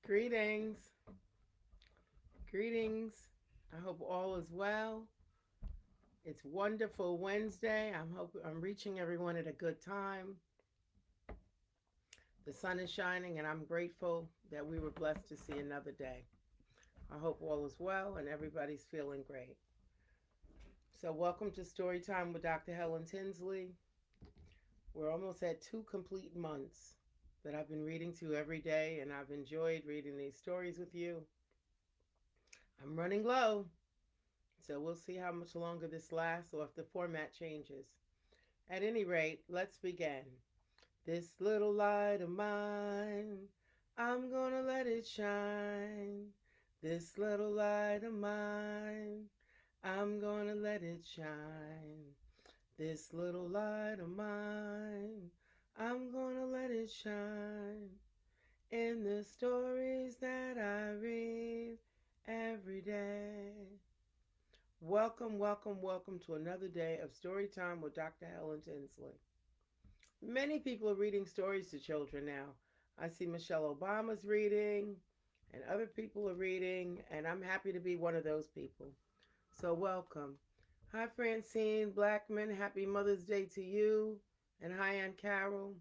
Greetings. Greetings. I hope all is well. It's wonderful Wednesday. I'm reaching everyone at a good time. The sun is shining and I'm grateful that we were blessed to see another day. I hope all is well and everybody's feeling great. So welcome to Storytime with Dr. Helen Tinsley. We're almost at 2 complete months that I've been reading to every day and I've enjoyed reading these stories with you. I'm running low. So we'll see how much longer this lasts or if the format changes. At any rate, let's begin. This little light of mine, I'm gonna let it shine. This little light of mine, I'm gonna let it shine. This little light of mine, I'm gonna let it shine. In the stories that I read every day. Welcome, welcome, welcome to another day of story time with Dr. Helen Tinsley. Many people are reading stories to children now. I see Michelle Obama's reading, and other people are reading, and I'm happy to be one of those people. So, welcome. Hi, Francine Blackman. Happy Mother's Day to you. And hi, Aunt Carol.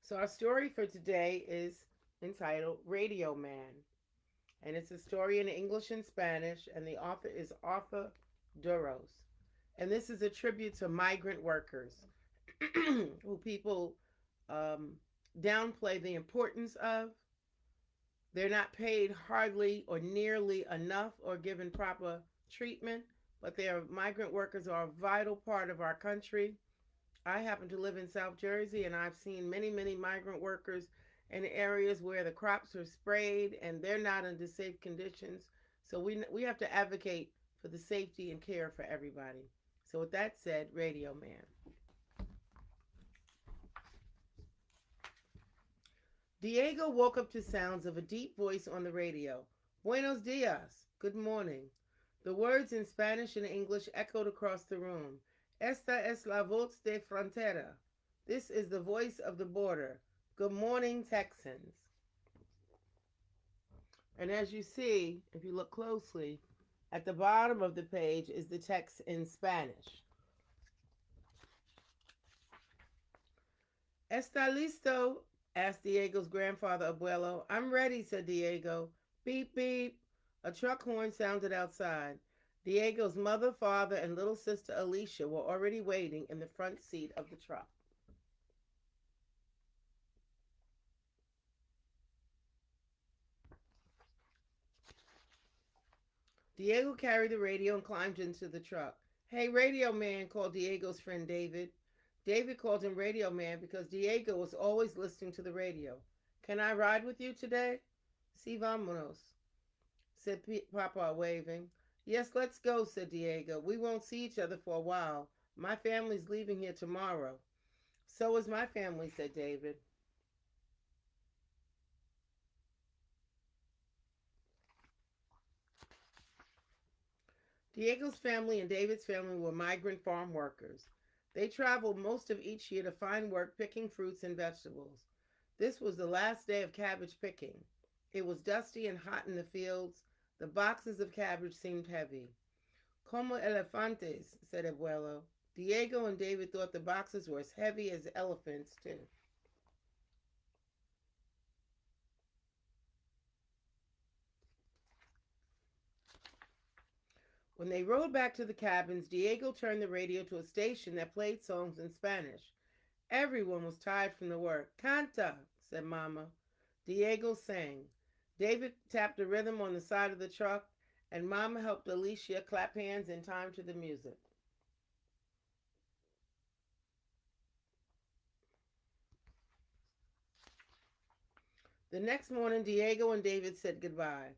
So, our story for today is entitled Radio Man. And it's a story in English and Spanish, and the author is Arthur Duros. And this is a tribute to migrant workers who people um, downplay the importance of. They're not paid hardly or nearly enough or given proper treatment, but they are migrant workers are a vital part of our country. I happen to live in South Jersey, and I've seen many, many migrant workers in areas where the crops are sprayed and they're not under safe conditions. So we have to advocate for the safety and care for everybody. So with that said, Radio Man. Diego woke up to sounds of a deep voice on the radio. Buenos dias. Good morning. The words in Spanish and English echoed across the room. Esta es la voz de frontera. This is the voice of the border. Good morning, Texans. And as you see, if you look closely, at the bottom of the page is the text in Spanish. ¿Está listo? Asked Diego's grandfather, Abuelo. I'm ready, said Diego. Beep, beep. A truck horn sounded outside. Diego's mother, father, and little sister Alicia were already waiting in the front seat of the truck. Diego carried the radio and climbed into the truck. Hey, Radio Man, called Diego's friend David. David called him Radio Man because Diego was always listening to the radio. Can I ride with you today? Si vámonos, said Papa, waving. Yes, let's go, said Diego. We won't see each other for a while. My family's leaving here tomorrow. So is my family, said David. Diego's family and David's family were migrant farm workers. They traveled most of each year to find work picking fruits and vegetables. This was the last day of cabbage picking. It was dusty and hot in the fields. The boxes of cabbage seemed heavy. Como elefantes, said Abuelo. Diego and David thought the boxes were as heavy as elephants, too. When they rode back to the cabins, Diego turned the radio to a station that played songs in Spanish. Everyone was tired from the work. Canta, said Mama. Diego sang. David tapped a rhythm on the side of the truck, and Mama helped Alicia clap hands in time to the music. The next morning, Diego and David said goodbye.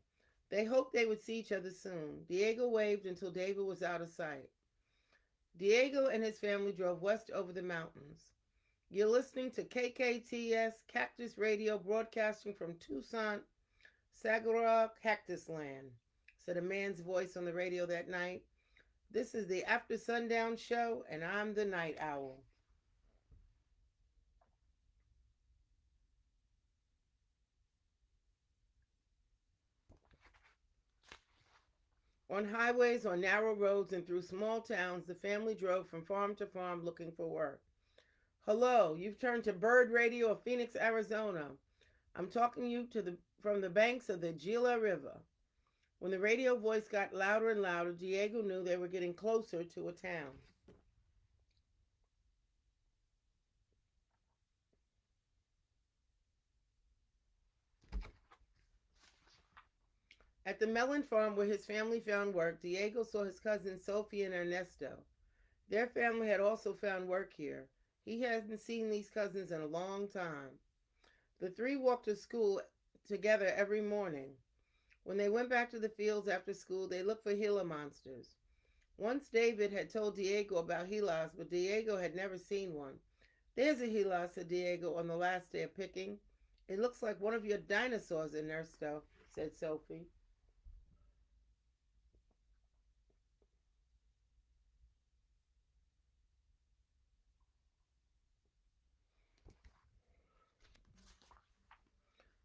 They hoped they would see each other soon. Diego waved until David was out of sight. Diego and his family drove west over the mountains. You're listening to KKTS Cactus Radio broadcasting from Tucson, Saguaro Cactus Land, said a man's voice on the radio that night. This is the After Sundown Show, and I'm the Night Owl. On highways, on narrow roads, and through small towns, the family drove from farm to farm looking for work. Hello, you've turned to Bird Radio of Phoenix, Arizona. I'm talking you from the banks of the Gila River. When the radio voice got louder and louder, Diego knew they were getting closer to a town. At the melon farm where his family found work, Diego saw his cousins Sophie and Ernesto. Their family had also found work here. He hadn't seen these cousins in a long time. The three walked to school together every morning. When they went back to the fields after school, they looked for Gila monsters. Once David had told Diego about Gilas, but Diego had never seen one. There's a Gila, said Diego on the last day of picking. It looks like one of your dinosaurs, Ernesto, said Sophie.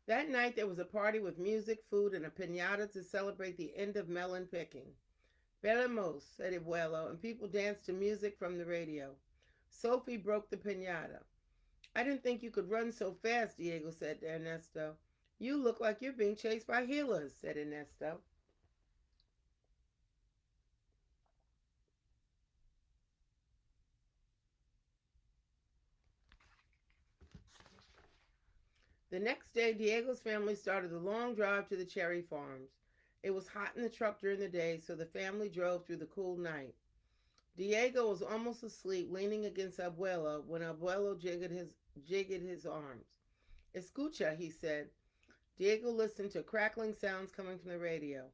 That night there was a party with music, food, and a piñata to celebrate the end of melon picking. Veremos, said Abuelo, and people danced to music from the radio. Sophie broke the piñata. I didn't think you could run so fast, Diego said to Ernesto. You look like you're being chased by Gilas, said Ernesto. The next day, Diego's family started the long drive to the cherry farms. It was hot in the truck during the day, so the family drove through the cool night. Diego was almost asleep, leaning against Abuelo, when Abuelo jiggled his arms. Escucha, he said. Diego listened to crackling sounds coming from the radio.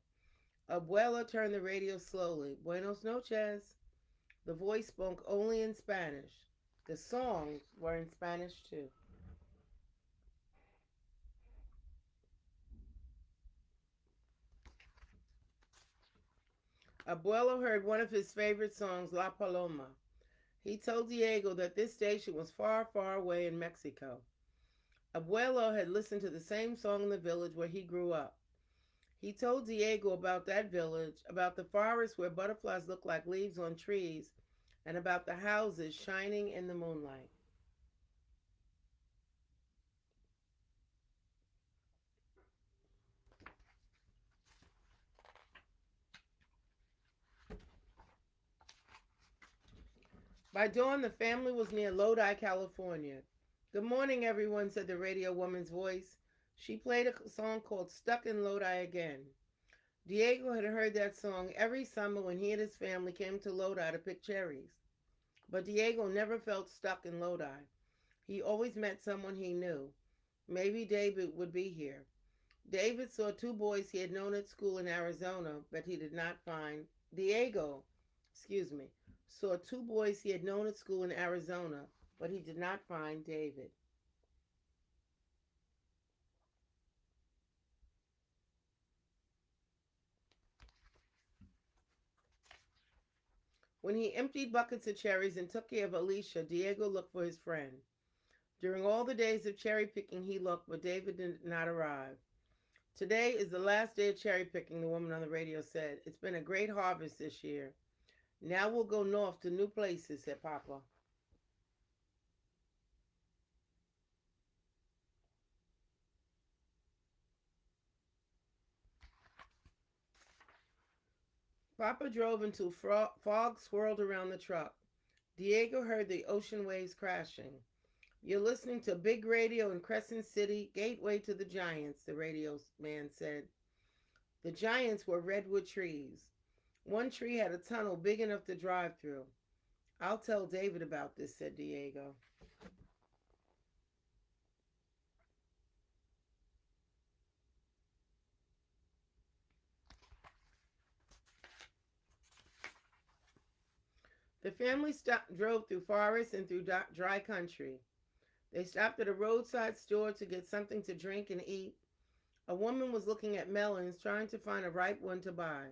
Abuela turned the radio slowly. Buenos noches. The voice spoke only in Spanish. The songs were in Spanish too. Abuelo heard one of his favorite songs, La Paloma. He told Diego that this station was far, far away in Mexico. Abuelo had listened to the same song in the village where he grew up. He told Diego about that village, about the forest where butterflies look like leaves on trees, and about the houses shining in the moonlight. By dawn, the family was near Lodi, California. Good morning, everyone, said the radio woman's voice. She played a song called Stuck in Lodi Again. Diego had heard that song every summer when he and his family came to Lodi to pick cherries. But Diego never felt stuck in Lodi. He always met someone he knew. Maybe David would be here. David saw two boys he had known at school in Arizona, but he did not find Diego, saw two boys he had known at school in Arizona, but he did not find David. When he emptied buckets of cherries and took care of Alicia, Diego looked for his friend. During all the days of cherry picking, he looked, but David did not arrive. Today is the last day of cherry picking, the woman on the radio said. It's been a great harvest this year. Now we'll go north to new places, said Papa. Papa drove until fog swirled around the truck. Diego heard the ocean waves crashing. You're listening to Big Radio in Crescent City, gateway to the Giants, the radio man said. The Giants were redwood trees. One tree had a tunnel big enough to drive through. I'll tell David about this, said Diego. The family drove through forests and through dry country. They stopped at a roadside store to get something to drink and eat. A woman was looking at melons, trying to find a ripe one to buy.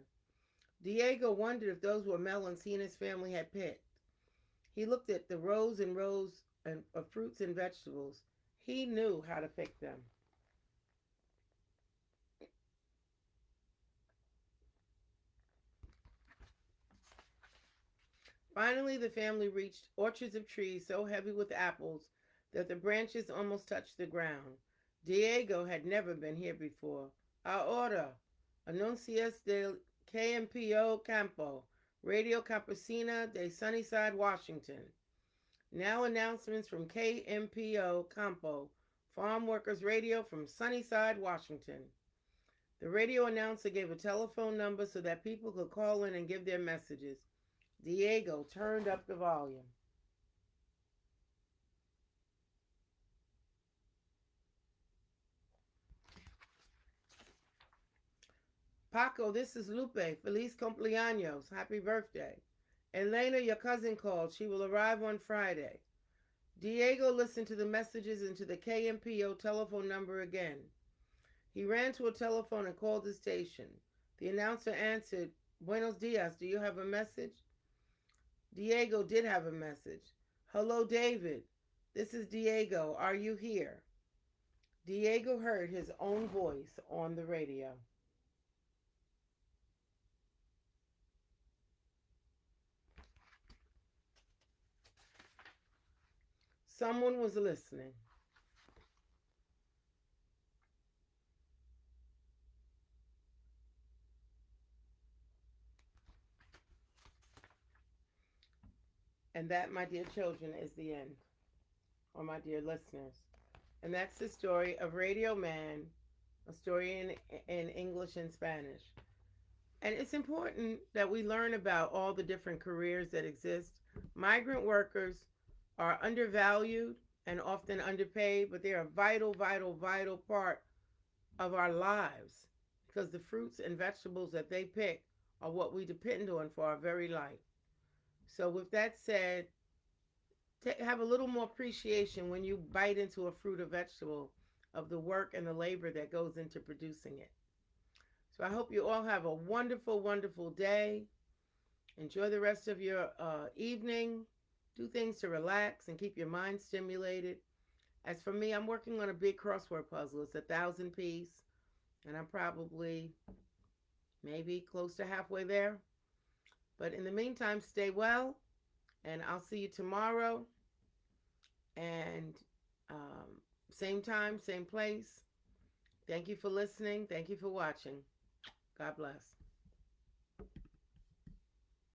Diego wondered if those were melons he and his family had picked. He looked at the rows and rows of fruits and vegetables. He knew how to pick them. Finally, the family reached orchards of trees so heavy with apples that the branches almost touched the ground. Diego had never been here before. Ahora, anuncias del KMPO Campo, Radio Campesina de Sunnyside, Washington. Now announcements from KMPO Campo, Farm Workers Radio from Sunnyside, Washington. The radio announcer gave a telephone number so that people could call in and give their messages. Diego turned up the volume. Paco, this is Lupe. Feliz cumpleaños. Happy birthday. Elena, your cousin called. She will arrive on Friday. Diego listened to the messages and to the KMPO telephone number again. He ran to a telephone and called the station. The announcer answered, Buenos dias, do you have a message? Diego did have a message. Hello, David. This is Diego. Are you here? Diego heard his own voice on the radio. Someone was listening. And that, my dear children, is the end, or my dear listeners. And that's the story of Radio Man, a story in English and Spanish. And it's important that we learn about all the different careers that exist. Migrant workers are undervalued and often underpaid, but they're a vital, vital, vital part of our lives because the fruits and vegetables that they pick are what we depend on for our very life. So, with that said, have a little more appreciation when you bite into a fruit or vegetable of the work and the labor that goes into producing it. So, I hope you all have a wonderful, wonderful day. Enjoy the rest of your evening. Do things to relax and keep your mind stimulated. As for me, I'm working on a big crossword puzzle. It's 1,000 piece, and I'm probably maybe close to halfway there. But in the meantime, stay well, and I'll see you tomorrow. And same time, same place. Thank you for listening. Thank you for watching. God bless.